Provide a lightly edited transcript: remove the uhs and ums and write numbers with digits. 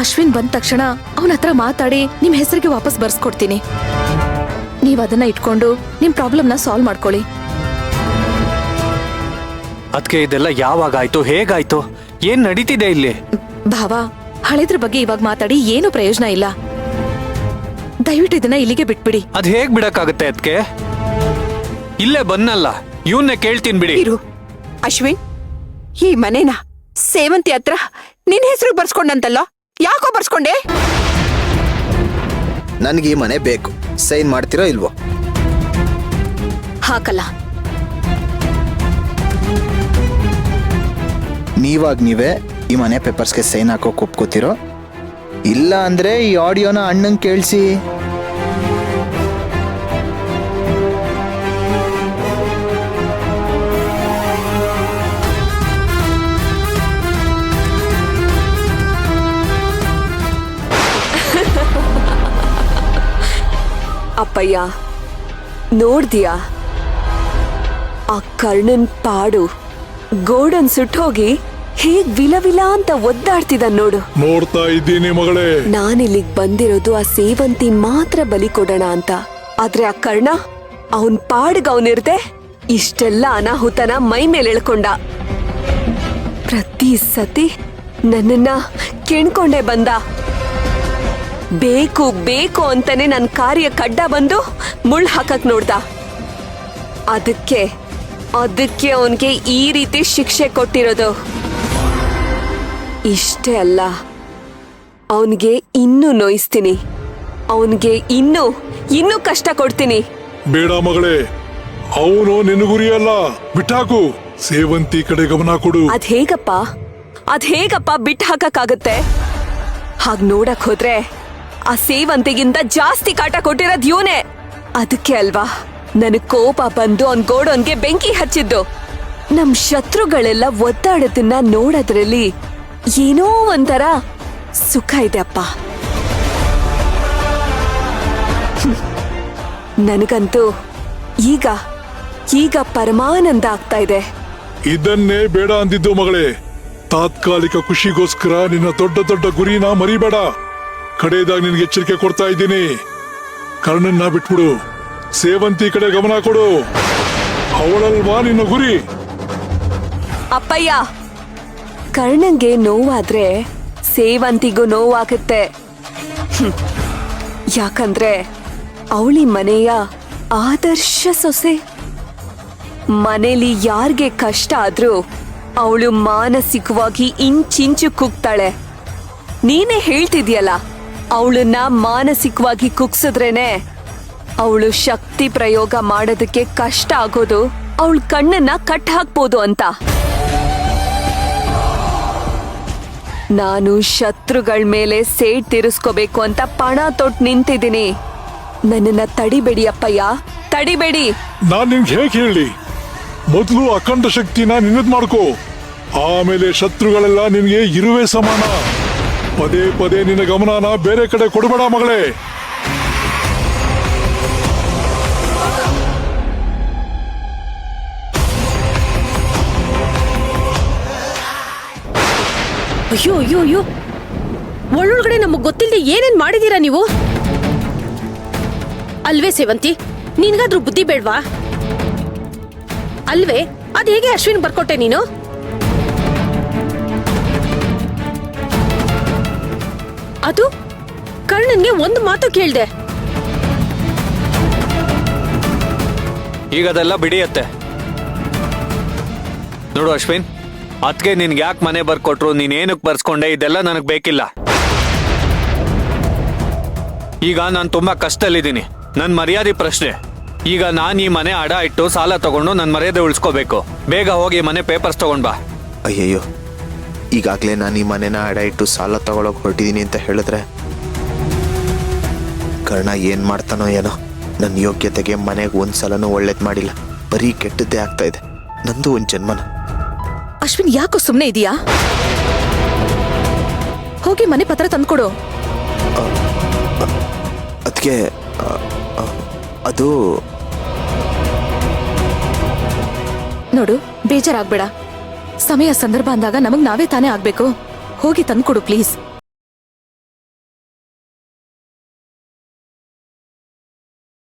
ಅಶ್ವಿನ್ ಬಂದ ತಕ್ಷಣ ಅವನ ಹತ್ರ ಮಾತಾಡಿ ನಿಮ್ ಹೆಸರಿಗೆ ವಾಪಸ್ ಬರ್ಸ್ಕೊಡ್ತೀನಿ. ನೀವ್ ಅದನ್ನ ಇಟ್ಕೊಂಡು ನಿಮ್ ಪ್ರಾಬ್ಲಮ್ನ ಸಾಲ್ವ್ ಮಾಡ್ಕೊಳ್ಳಿ. ಅದಕ್ಕೆ ಇದೆಲ್ಲ ಯಾವಾಗ ಆಯ್ತು, ಹೇಗಾಯ್ತು, ಏನ್ ನಡೀತಿದೆ ಇಲ್ಲಿ? ಭಾವ, ಹಳೆದ್ರ ಬಗ್ಗೆ ಇವಾಗ ಮಾತಾಡಿ ಏನು ಪ್ರಯೋಜನ ಇಲ್ಲ. ದಯವಿಟ್ಟು ಇದನ್ನ ಇಲ್ಲಿಗೆ ಬಿಟ್ಬಿಡಿ. ಅದ್ ಹೇಗ್ ಬಿಡಕ್ಕಾಗತ್ತೆ? ಅದಕ್ಕೆ ಇಲ್ಲೇ ಬನ್ನಲ್ಲ, ಇವನ್ನೇ ಕೇಳ್ತೀನಿ ಬಿಡಿ. ಇರು ಅಶ್ವಿನ್, ಈ ಮನೇನ ಸೇವಂತಿ ಹತ್ರ ನಿನ್ ಹೆಸರು ಬರ್ಸ್ಕೊಂಡಂತಲ್ಲ, ಯಾಕೋ ಬರ್ಸ್ಕೊಂಡೆ? ನನ್ಗೆ ಈ ಮನೆ ಬೇಕು. ಸೈನ್ ಮಾಡ್ತೀರೋ ಇಲ್ವೋ? ಹಾಕಲ್ಲ. ನೀವಾಗ ನೀವೇ ಈ ಮನೆ ಪೇಪರ್ಸ್ಗೆ ಸೈನ್ ಹಾಕೋಕೆ ಒಪ್ಕೋತಿರೋ? ಇಲ್ಲ ಅಂದ್ರೆ ಈ ಆಡಿಯೋನ ಅಣ್ಣಂಗೆ ಕೇಳಿಸಿ. ಅಪ್ಪಯ್ಯ, ನೋಡ್ದಿಯಾ ಆ ಕರ್ಣನ್ ಪಾಡು? ಗೋಡನ್ ಸುಟ್ಟೋಗಿ ಹೇಗ್ ವಿಲವಿಲ ಅಂತ ಒದ್ದಾಡ್ತಿದ ನೋಡು. ನೋಡ್ತಾ ಇದ್ದೀನಿ ಮಗಳೇ. ನಾನಿಲ್ಲಿಗ್ ಬಂದಿರೋದು ಆ ಸೇವಂತಿ ಮಾತ್ರ ಬಲಿ ಕೊಡೋಣ ಅಂತ. ಆದ್ರೆ ಆ ಕರ್ಣ ಅವನ್ ಪಾಡ್ಗ್ ಅವನಿರ್ದೆ ಇಷ್ಟೆಲ್ಲ ಅನಾಹುತನ ಮೈ ಮೇಲೆ ಎಳ್ಕೊಂಡ. ಪ್ರತಿ ಸತಿ ನನ್ನನ್ನ ಕೆಣ್ಕೊಂಡೇ ಬಂದ. ಬೇಕು ಬೇಕು ಅಂತಾನೆ ನನ್ ಕಾರ್ಯ ಕಡ್ಡ ಬಂದು ಮುಳ್ ಹಾಕಕ್ ನೋಡ್ದ. ಅದಕ್ಕೆ ಅವನ್ಗೆ ಈ ರೀತಿ ಶಿಕ್ಷೆ ಕೊಟ್ಟಿರೋದು. ಇಷ್ಟೇ ಅಲ್ಲ, ಅವನ್ಗೆ ಇನ್ನೂ ನೋಯಿಸ್ತೀನಿ. ಅವನ್ಗೆ ಇನ್ನೂ ಕಷ್ಟ ಕೊಡ್ತೀನಿ. ಬೇಡ ಮಗಳೇ, ಅವನು ನಿನ್ನ ಗುರಿ ಅಲ್ಲ. ಬಿಟ್ಟಾಕು, ಸೇವಂತಿ ಕಡೆ ಗಮನ ಕೊಡು. ಅದ್ ಹೇಗಪ್ಪ ಬಿಟ್ಟು ಹಾಕಕ್ಕಾಗತ್ತೆ? ಹಾಗ್ ನೋಡಕ್ ಹೋದ್ರೆ ಆ ಸೇವಂತಿಗಿಂತ ಜಾಸ್ತಿ ಕಾಟ ಕೊಟ್ಟಿರೋದ್ ಇವನೇ. ಅದಕ್ಕೆ ಅಲ್ವಾ ನನಗ್ ಕೋಪ ಬಂದು ಅವ್ನ್ ಗೋಡೋನ್ಗೆ ಬೆಂಕಿ ಹಚ್ಚಿದ್ದು. ನಮ್ ಶತ್ರುಗಳೆಲ್ಲ ಒದ್ದಾಡೋದನ್ನ ನೋಡೋದ್ರಲ್ಲಿ ಏನೋ ಒಂಥರ ಸುಖ ಇದೆ ಅಪ್ಪ. ನನಗಂತೂ ಈಗ ಪರಮಾನಂದ ಆಗ್ತಾ ಇದೆ. ಇದನ್ನೇ ಬೇಡ ಅಂದಿದ್ದು ಮಗಳೇ. ತಾತ್ಕಾಲಿಕ ಖುಷಿಗೋಸ್ಕರ ನಿನ್ನ ದೊಡ್ಡ ದೊಡ್ಡ ಗುರಿನ ಮರಿಬೇಡ. ಕಡೆಯದಾಗ ನಿನ್ಗೆ ಎಚ್ಚರಿಕೆ ಕೊಡ್ತಾ ಇದ್ದೀನಿ. ಕರ್ಣನ್ನ ಬಿಟ್ಬಿಡು, ಸೇವಂತಿ ಕಡೆ ಗಮನ ಕೊಡು. ಅವಳಲ್ವಾ ನಿನ್ನ ಗುರಿ? ಅಪ್ಪಯ್ಯ, ಕರ್ಣಂಗೆ ನೋವಾದ್ರೆ ಸೇವಂತಿಗೂ ನೋವಾಗುತ್ತೆ. ಯಾಕಂದ್ರೆ ಅವಳಿ ಮನೆಯ ಆದರ್ಶ ಸೊಸೆ. ಮನೇಲಿ ಯಾರ್ಗೆ ಕಷ್ಟ ಆದ್ರೂ ಅವಳು ಮಾನಸಿಕವಾಗಿ ಇಂಚಿಂಚು ಕುಗ್ತಾಳೆ. ನೀನೇ ಹೇಳ್ತಿದ್ಯಲ್ಲ, ಅವಳನ್ನ ಮಾನಸಿಕವಾಗಿ ಕುಗ್ಸಿದ್ರೇನೆ ಅವಳು ಶಕ್ತಿ ಪ್ರಯೋಗ ಮಾಡೋದಕ್ಕೆ ಕಷ್ಟ ಆಗೋದು, ಅವಳ ಕಣ್ಣನ್ನ ಕಟ್ ಹಾಕ್ಬೋದು ಅಂತ. ನಾನು ಶತ್ರುಗಳ ಮೇಲೆ ಸೇಡ್ ತೀರಿಸ್ಕೋಬೇಕು ಅಂತ ಪಣ ತೊಟ್ಟು ನಿಂತಿದ್ದೀನಿ. ನನ್ನನ್ನ ತಡಿಬೇಡಿ ಅಪ್ಪಯ್ಯ, ತಡಿಬೇಡಿ. ನಾನ್ ನಿನ್ಗೆ ಹೇಗೆ ಹೇಳಿ? ಮೊದಲು ಅಖಂಡ ಶಕ್ತಿನ ನಿನ್ನದ್ ಮಾಡ್ಕೋ, ಆಮೇಲೆ ಶತ್ರುಗಳೆಲ್ಲ ನಿನ್ಗೆ ಇರುವೆ ಸಮಾನ. ಪದೇ ಪದೇ ನಿನ್ನ ಗಮನನ ಬೇರೆ ಕಡೆ ಕೊಡಬೇಡ ಮಗಳೇ. ಅಯ್ಯೋ ಅಯ್ಯೋ ಅಯ್ಯೋ, ಒಳ್ಳೊಳಗಡೆ ನಮಗ್ ಗೊತ್ತಿಲ್ಲದೆ ಏನೇನ್ ಮಾಡಿದೀರಾ ನೀವು? ಅಲ್ವೇ ಸೇವಂತಿ, ನಿನ್ಗಾದ್ರೂ ಬುದ್ಧಿ ಬೇಡ್ವಾ? ಅಲ್ವೇ, ಅದ್ ಹೇಗೆ ಅಶ್ವಿನ್ ಬರ್ಕೊಟ್ಟೆ ನೀನು? ಅದು ಕರ್ಣನ್ಗೆ ಒಂದು ಮಾತು ಕೇಳ್ದೆ. ಈಗ ಅದೆಲ್ಲ ಬಿಡಿಯತ್ತೆ. ನೋಡು ಅಶ್ವಿನ್, ಅದಕ್ಕೆ ನಿನ್ಗೆ ಯಾಕೆ ಮನೆ ಬರ್ಕೊಟ್ರು, ನೀನೇನಕ್ಕೆ ಬರ್ಸ್ಕೊಂಡೆ, ಇದೆಲ್ಲ ನನಗೆ ಬೇಕಿಲ್ಲ. ಈಗ ನಾನು ತುಂಬಾ ಕಷ್ಟದಲ್ಲಿದ್ದೀನಿ. ನನ್ನ ಮರ್ಯಾದೆ ಪ್ರಶ್ನೆ. ಈಗ ನಾನು ಈ ಮನೆ ಅಡ ಇಟ್ಟು ಸಾಲ ತಗೊಂಡು ನನ್ನ ಮರ್ಯಾದೆ ಉಳಿಸ್ಕೋಬೇಕು. ಬೇಗ ಹೋಗಿ ಮನೆ ಪೇಪರ್ಸ್ ತಗೊಂಡ್ ಬಾ. ಅಯ್ಯಯ್ಯೋ, ಈಗಾಗಲೇ ನಾನು ಈ ಮನೆನ ಅಡ ಇಟ್ಟು ಸಾಲ ತಗೊಳಕ್ ಹೊರಟಿದ್ದೀನಿ ಅಂತ ಹೇಳಿದ್ರೆ ಕರ್ಣ ಏನ್ ಮಾಡ್ತಾನೋ ಏನೋ. ನನ್ನ ಯೋಗ್ಯತೆಗೆ ಮನೆಗೆ ಒಂದ್ಸಲನೂ ಒಳ್ಳೇದ್ ಮಾಡಿಲ್ಲ, ಬರೀ ಕೆಟ್ಟದ್ದೇ ಆಗ್ತಾ ಇದೆ. ನಂದು ಒಂದ್ ಜನ್ಮನ. ಅಶ್ವಿನ್, ಯಾಕೋ ಸುಮ್ನೆ ಇದೀಯಾ? ಹೋಗಿ ಮನೆ ಪತ್ರ ತಂದ್ಕೊಡು. ಅದಕ್ಕೆ ಅದು ನೋಡು, ಬೇಜಾರಾಗ್ಬೇಡ. ಸಮಯ ಸಂದರ್ಭ ಅಂದಾಗ ನಮಗ್ ನಾವೇ ತಾನೇ ಆಗ್ಬೇಕು. ಹೋಗಿ ತಂದ್ಕೊಡು ಪ್ಲೀಸ್.